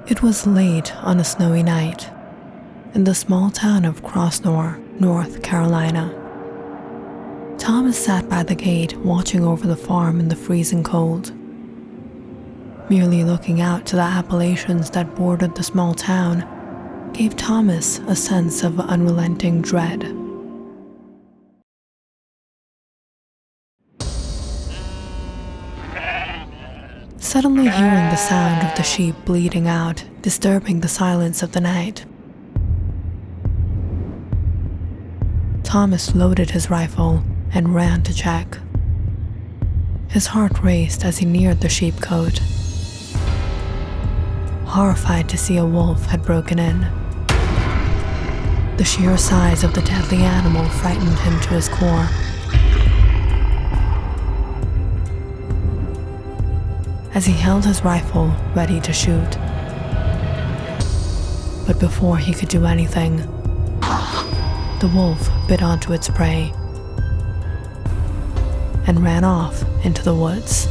It was late on a snowy night in the small town of Crossnore, North Carolina. Thomas sat by the gate watching over the farm in the freezing cold. Merely looking out to the Appalachians that bordered the small town gave Thomas a sense of unrelenting dread. Suddenly hearing the sound of the sheep bleating out, disturbing the silence of the night, Thomas loaded his rifle and ran to check. His heart raced as he neared the sheepcote. Horrified to see a wolf had broken in. The sheer size of the deadly animal frightened him to his core. As he held his rifle ready to shoot. But before he could do anything, the wolf bit onto its prey and ran off into the woods.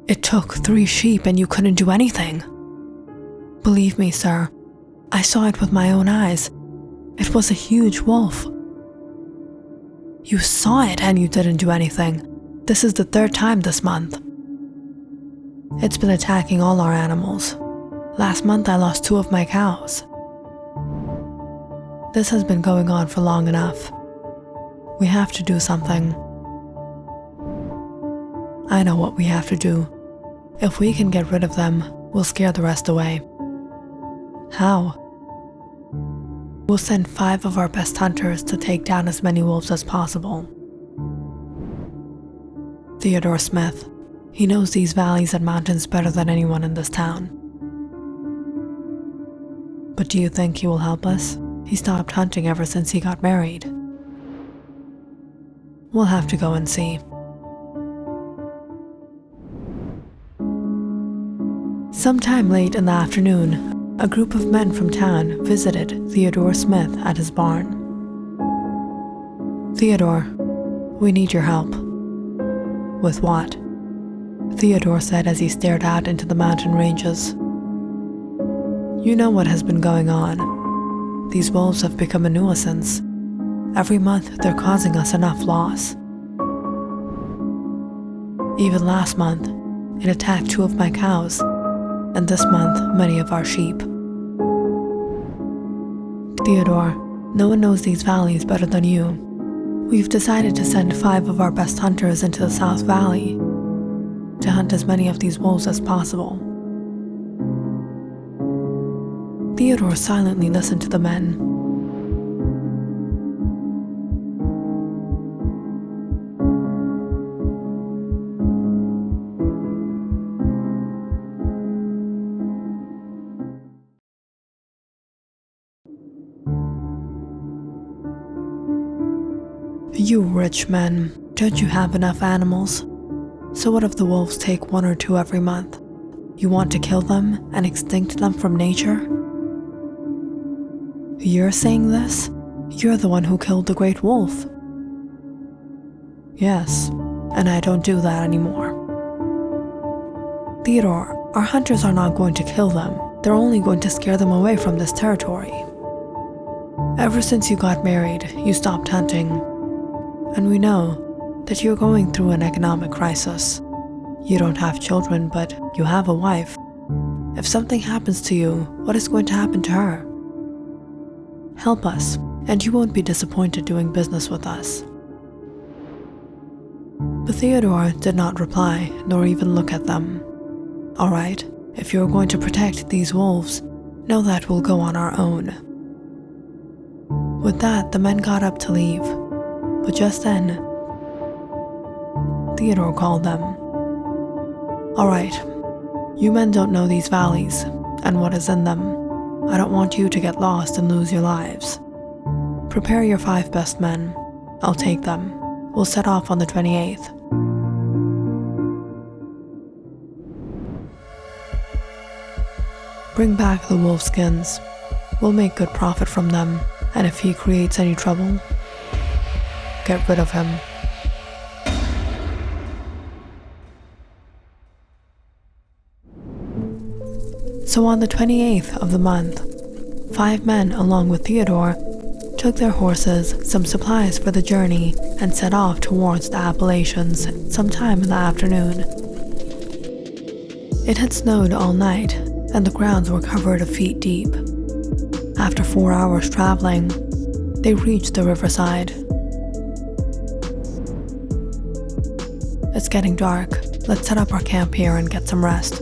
It took 3 sheep and you couldn't do anything. Believe me, sir, I saw it with my own eyes. It was a huge wolf. You saw it and you didn't do anything. This is the 3rd time this month. It's been attacking all our animals. Last month I lost 2 of my cows. This has been going on for long enough. We have to do something. I know what we have to do. If we can get rid of them, we'll scare the rest away. How? We'll send 5 of our best hunters to take down as many wolves as possible. Theodore Smith. He knows these valleys and mountains better than anyone in this town. But do you think he will help us? He stopped hunting ever since he got married. We'll have to go and see. Sometime late in the afternoon, a group of men from town visited Theodore Smith at his barn. Theodore, we need your help. With what? Theodore said as he stared out into the mountain ranges. You know what has been going on. These wolves have become a nuisance. Every month they're causing us enough loss. Even last month, it attacked 2 of my cows, and this month many of our sheep. Theodore, no one knows these valleys better than you. We've decided to send 5 of our best hunters into the South Valley to hunt as many of these wolves as possible. Theodore silently listened to the men. You rich men, don't you have enough animals? So what if the wolves take 1 or 2 every month? You want to kill them and extinct them from nature? You're saying this? You're the one who killed the great wolf. Yes, and I don't do that anymore. Theodore, our hunters are not going to kill them. They're only going to scare them away from this territory. Ever since you got married, you stopped hunting. And we know that you're going through an economic crisis. You don't have children, but you have a wife. If something happens to you, what is going to happen to her? Help us, and you won't be disappointed doing business with us. But Theodore did not reply, nor even look at them. All right, if you're going to protect these wolves, know that we'll go on our own. With that, the men got up to leave. But just then, Theodore called them. All right, you men don't know these valleys and what is in them. I don't want you to get lost and lose your lives. Prepare your 5 best men. I'll take them. We'll set off on the 28th. Bring back the wolf skins. We'll make good profit from them, and if he creates any trouble, get rid of him. So on the 28th of the month, 5 men, along with Theodore, took their horses, some supplies for the journey, and set off towards the Appalachians sometime in the afternoon. It had snowed all night, and the grounds were covered a feet deep. After 4 hours traveling, they reached the riverside. It's getting dark. Let's set up our camp here and get some rest.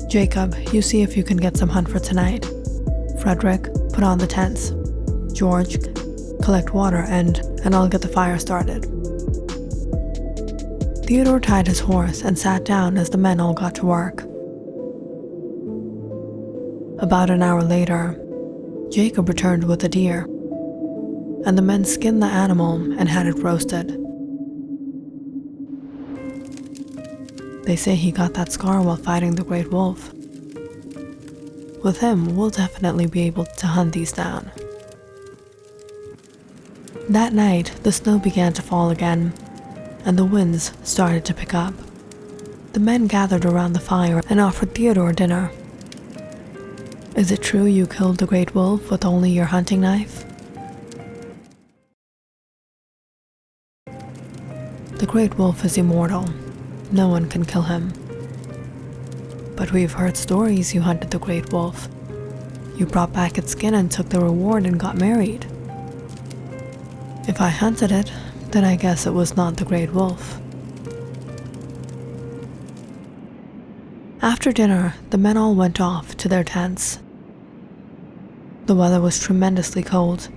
Jacob, you see if you can get some hunt for tonight. Frederick, put on the tents. George, collect water and I'll get the fire started. Theodore tied his horse and sat down as the men all got to work. About an hour later, Jacob returned with a deer, and the men skinned the animal and had it roasted. They say he got that scar while fighting the great wolf. With him, we'll definitely be able to hunt these down. That night, the snow began to fall again, and the winds started to pick up. The men gathered around the fire and offered Theodore dinner. Is it true you killed the great wolf with only your hunting knife? The great wolf is immortal. No one can kill him. But we've heard stories you hunted the great wolf. You brought back its skin and took the reward and got married. If I hunted it, then I guess it was not the great wolf. After dinner, the men all went off to their tents. The weather was tremendously cold,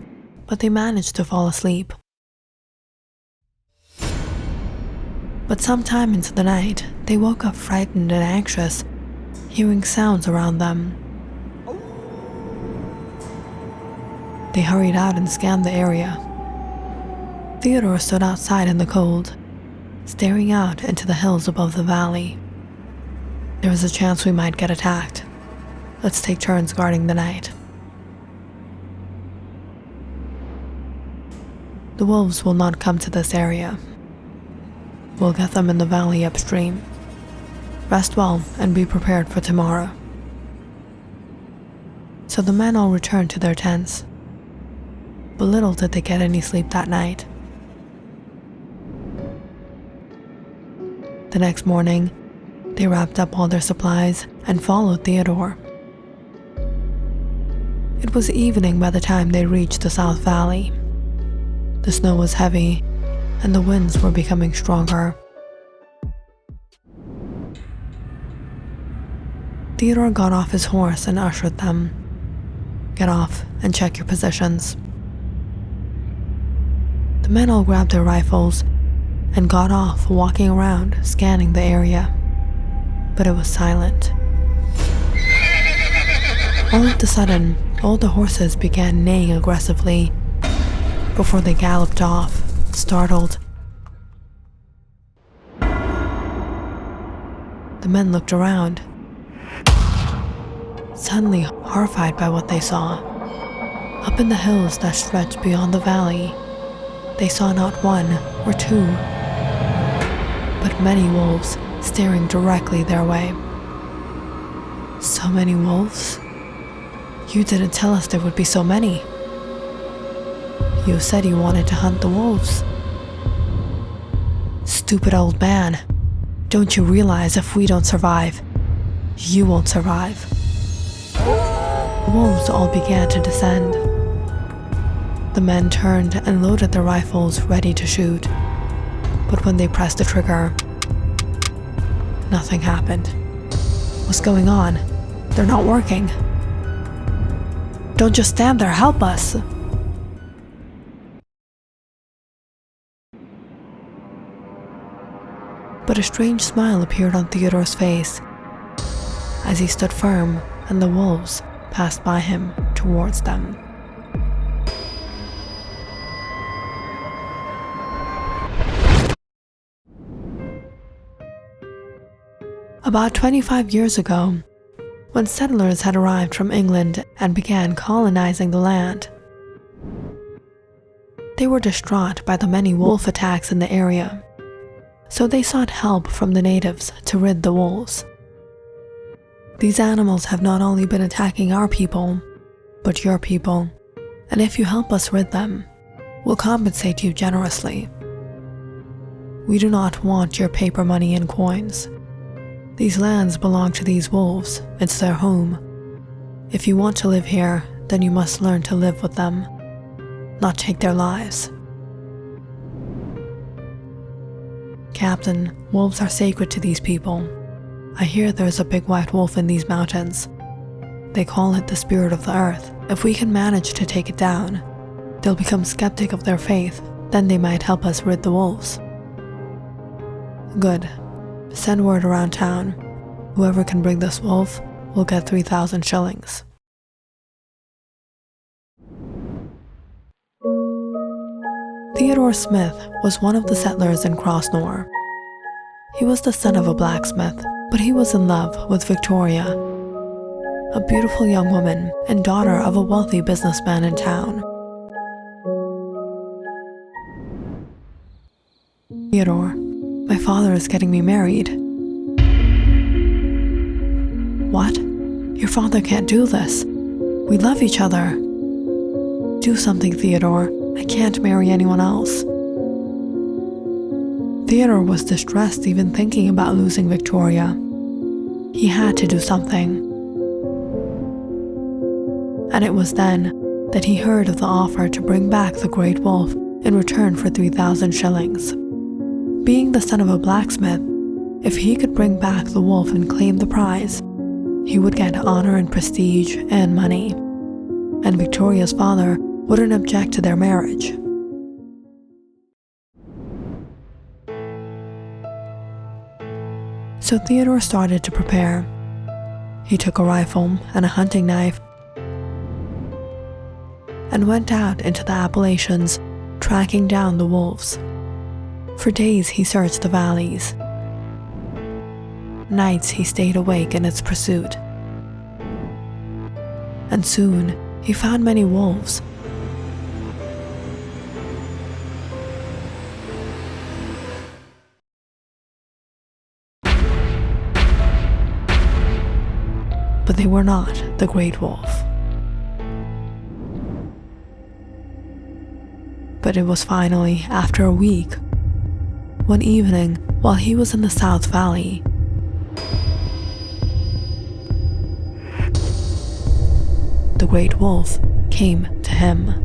but they managed to fall asleep. But sometime into the night, they woke up frightened and anxious, hearing sounds around them. They hurried out and scanned the area. Theodore stood outside in the cold, staring out into the hills above the valley. There was a chance we might get attacked. Let's take turns guarding the night. The wolves will not come to this area. We'll get them in the valley upstream. Rest well and be prepared for tomorrow. So the men all returned to their tents. But little did they get any sleep that night. The next morning, they wrapped up all their supplies and followed Theodore. It was evening by the time they reached the South Valley. The snow was heavy, and the winds were becoming stronger. Theodore got off his horse and ushered them. Get off and check your positions. The men all grabbed their rifles and got off, walking around, scanning the area. But it was silent. All of a sudden, all the horses began neighing aggressively before they galloped off, startled. The men looked around, suddenly horrified by what they saw. Up in the hills that stretched beyond the valley, they saw not one or two, but many wolves staring directly their way. So many wolves? You didn't tell us there would be so many. You said you wanted to hunt the wolves. Stupid old man. Don't you realize if we don't survive, you won't survive? The wolves all began to descend. The men turned and loaded their rifles, ready to shoot. But when they pressed the trigger, nothing happened. What's going on? They're not working. Don't just stand there, help us! But a strange smile appeared on Theodore's face as he stood firm and the wolves passed by him towards them. About 25 years ago, when settlers had arrived from England and began colonizing the land, they were distraught by the many wolf attacks in the area. So they sought help from the natives to rid the wolves. These animals have not only been attacking our people, but your people, and if you help us rid them, we'll compensate you generously. We do not want your paper money and coins. These lands belong to these wolves, it's their home. If you want to live here, then you must learn to live with them, not take their lives. Captain, wolves are sacred to these people. I hear there's a big white wolf in these mountains. They call it the spirit of the earth. If we can manage to take it down, they'll become skeptic of their faith, then they might help us rid the wolves. Good. Send word around town. Whoever can bring this wolf will get 3,000 shillings. Theodore Smith was one of the settlers in Crossnore. He was the son of a blacksmith, but he was in love with Victoria, a beautiful young woman and daughter of a wealthy businessman in town. Theodore, my father is getting me married. What? Your father can't do this. We love each other. Do something, Theodore. I can't marry anyone else. Theodore was distressed even thinking about losing Victoria. He had to do something. And it was then that he heard of the offer to bring back the great wolf in return for 3,000 shillings. Being the son of a blacksmith, if he could bring back the wolf and claim the prize, he would get honor and prestige and money. And Victoria's father wouldn't object to their marriage. So Theodore started to prepare. He took a rifle and a hunting knife and went out into the Appalachians, tracking down the wolves. For days he searched the valleys. Nights he stayed awake in its pursuit. And soon he found many wolves. But they were not the great wolf. But it was finally after a week, one evening while he was in the South Valley, the great wolf came to him.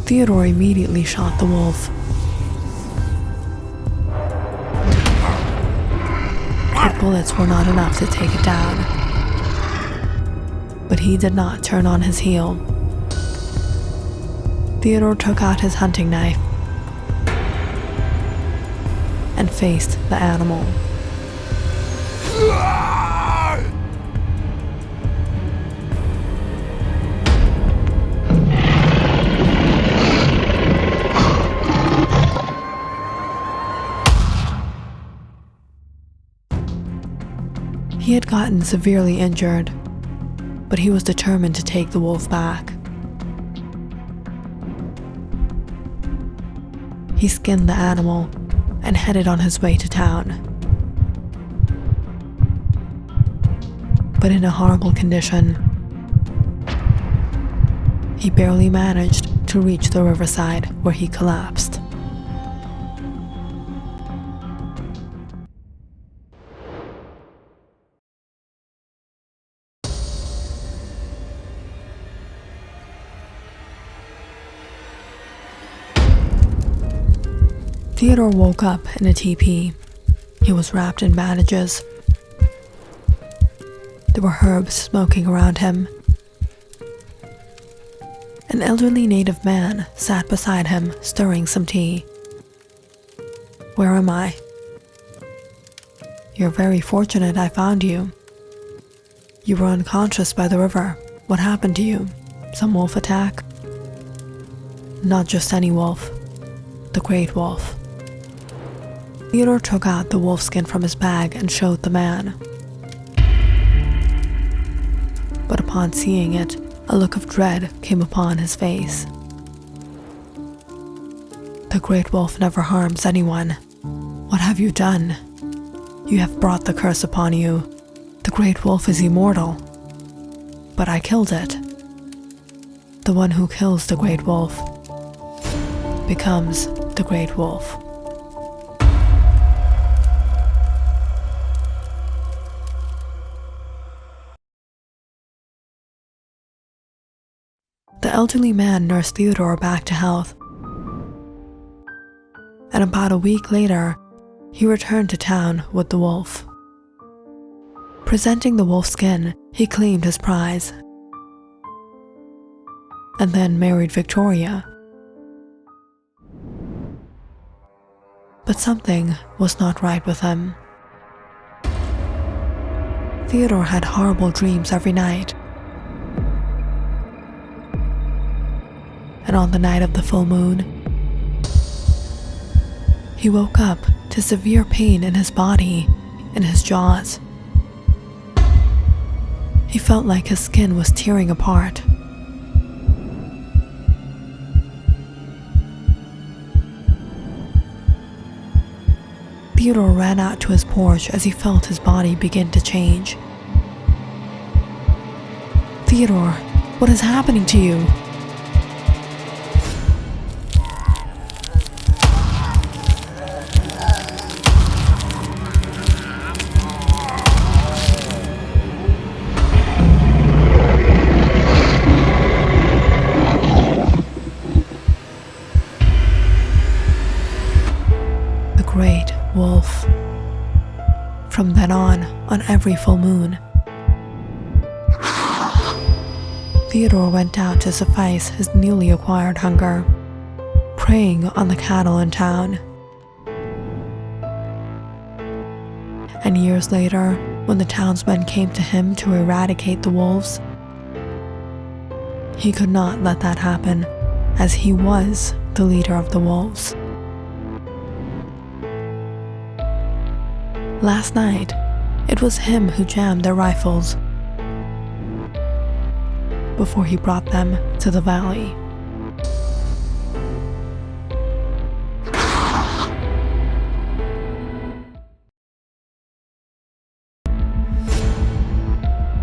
Theodore immediately shot the wolf. But bullets were not enough to take it down. But he did not turn on his heel. Theodore took out his hunting knife and faced the animal. He had gotten severely injured, but he was determined to take the wolf back. He skinned the animal and headed on his way to town. But in a horrible condition, he barely managed to reach the riverside where he collapsed. Theodore woke up in a teepee. He was wrapped in bandages. There were herbs smoking around him. An elderly native man sat beside him, stirring some tea. "Where am I?" "You're very fortunate I found you. You were unconscious by the river. What happened to you? Some wolf attack?" "Not just any wolf. The great wolf." Theodore took out the wolfskin from his bag and showed the man. But upon seeing it, A look of dread came upon his face. The great wolf never harms anyone. What have you done? You have brought the curse upon you. The great wolf is immortal. But I killed it. The one who kills the great wolf becomes the great wolf. The elderly man nursed Theodore back to health, and about a week later, he returned to town with the wolf. Presenting the wolf's skin, he claimed his prize, and then married Victoria. But something was not right with him. Theodore had horrible dreams every night. And on the night of the full moon, he woke up to severe pain in his body, in his jaws. He felt like his skin was tearing apart. Theodore ran out to his porch as he felt his body begin to change. "Theodore, what is happening to you?" Great wolf. From then on every full moon, Theodore went out to suffice his newly acquired hunger, preying on the cattle in town. And years later, when the townsmen came to him to eradicate the wolves, he could not let that happen, as he was the leader of the wolves. Last night, it was him who jammed their rifles before he brought them to the valley.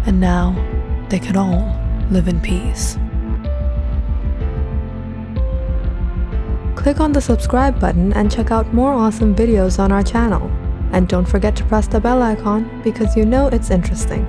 And now, they could all live in peace. Click on the subscribe button and check out more awesome videos on our channel. And don't forget to press the bell icon because you know it's interesting.